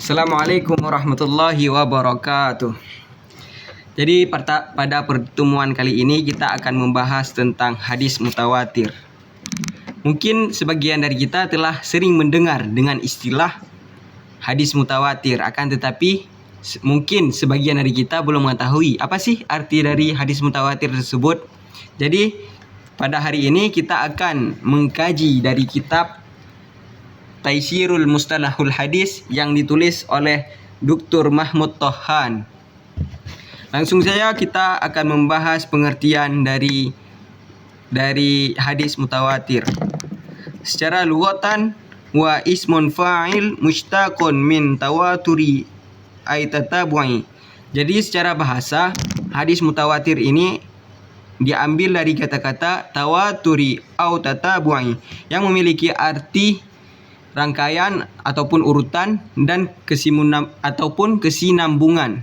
Assalamualaikum warahmatullahi wabarakatuh. Jadi pada pertemuan kali ini kita akan membahas tentang hadis mutawatir. Mungkin sebagian dari kita telah sering mendengar dengan istilah hadis mutawatir, akan tetapi mungkin sebagian dari kita belum mengetahui apa sih arti dari hadis mutawatir tersebut. Jadi pada hari ini kita akan mengkaji dari kitab Taisirul Mustalahul Hadis yang ditulis oleh Dr. Mahmud Tohan. Langsung saja kita akan membahas pengertian dari hadis mutawatir. Secara lughatan, wa ismun fa'il mushtaqun min tawaturi ay tatabu'i. Jadi secara bahasa, hadis mutawatir ini diambil dari kata-kata tawaturi au tatabu'i yang memiliki arti rangkaian ataupun urutan dan kesinambungan.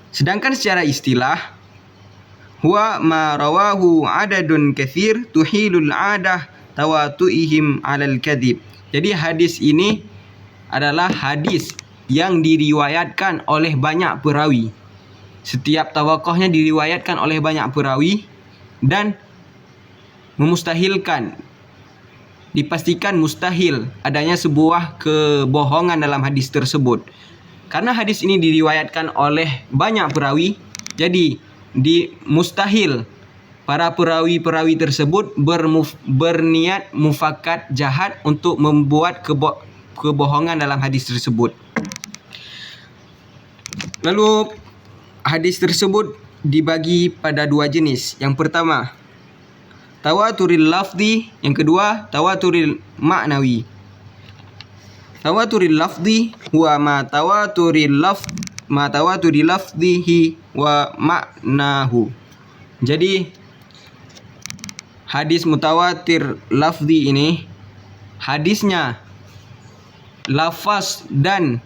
Sedangkan secara istilah, huwa ma rawahu adadun katsir tuhilul adah tawatu'ihim 'alal kadzib. Jadi hadis ini adalah hadis yang diriwayatkan oleh banyak perawi. Setiap tawakohnya diriwayatkan oleh banyak perawi dan dipastikan mustahil adanya sebuah kebohongan dalam hadis tersebut. Karena hadis ini diriwayatkan oleh banyak perawi, jadi mustahil para perawi-perawi tersebut berniat mufakat jahat untuk membuat kebohongan dalam hadis tersebut. Lalu hadis tersebut dibagi pada dua jenis. Yang pertama, tawaturil lafzi, yang kedua tawaturil ma'nawi. Tawaturil lafzi huwa ma tawaturi lafzihi wa ma'nahu. Jadi hadis mutawatir lafzi ini hadisnya lafaz dan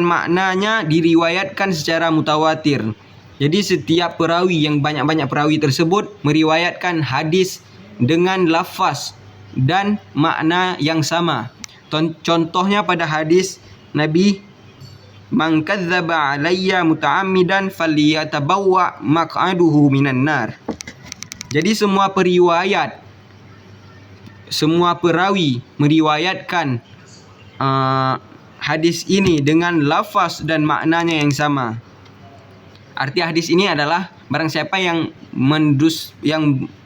maknanya diriwayatkan secara mutawatir. Jadi setiap perawi yang banyak-banyak perawi tersebut meriwayatkan hadis dengan lafaz dan makna yang sama. Contohnya pada hadis Nabi, man kadzdzaba alayya muta'ammidan falyatabawwa maq'aduhu minan nar. Jadi semua perawi meriwayatkan hadis ini dengan lafaz dan maknanya yang sama. Arti hadis ini adalah barang siapa yang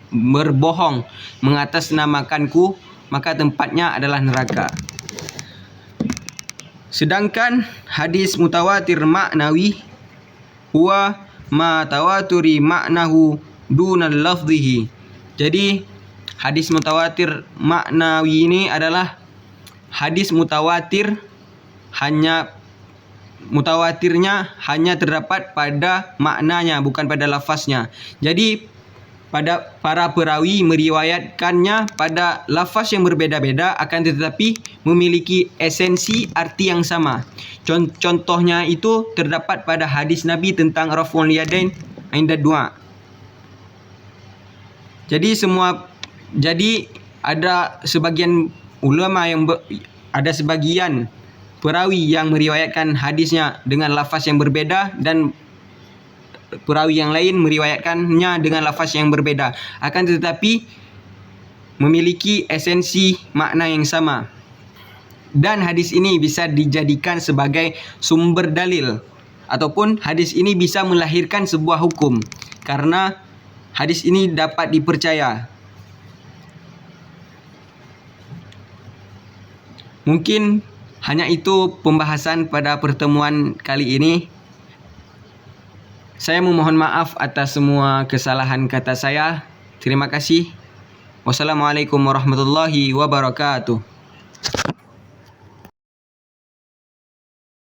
berbohong mengatasnamakanku, maka tempatnya adalah neraka. Sedangkan hadis mutawatir maknawi huwa ma tawaturi maknahu dunal lafzihi. Jadi hadis mutawatir maknawi ini adalah hadis mutawatirnya hanya terdapat pada maknanya, bukan pada lafaznya. Jadi pada para perawi meriwayatkannya pada lafaz yang berbeda-beda, akan tetapi memiliki esensi arti yang sama. Contohnya itu terdapat pada hadis Nabi tentang raf'ul yadain inda du'a. Jadi ada sebagian ulama ada sebagian perawi yang meriwayatkan hadisnya dengan lafaz yang berbeda dan perawi yang lain meriwayatkannya dengan lafaz yang berbeda, akan tetapi memiliki esensi makna yang sama. Dan hadis ini bisa dijadikan sebagai sumber dalil, ataupun hadis ini bisa melahirkan sebuah hukum karena hadis ini dapat dipercaya. Mungkin hanya itu pembahasan pada pertemuan kali ini. Saya memohon maaf atas semua kesalahan kata saya. Terima kasih. Wassalamualaikum warahmatullahi wabarakatuh.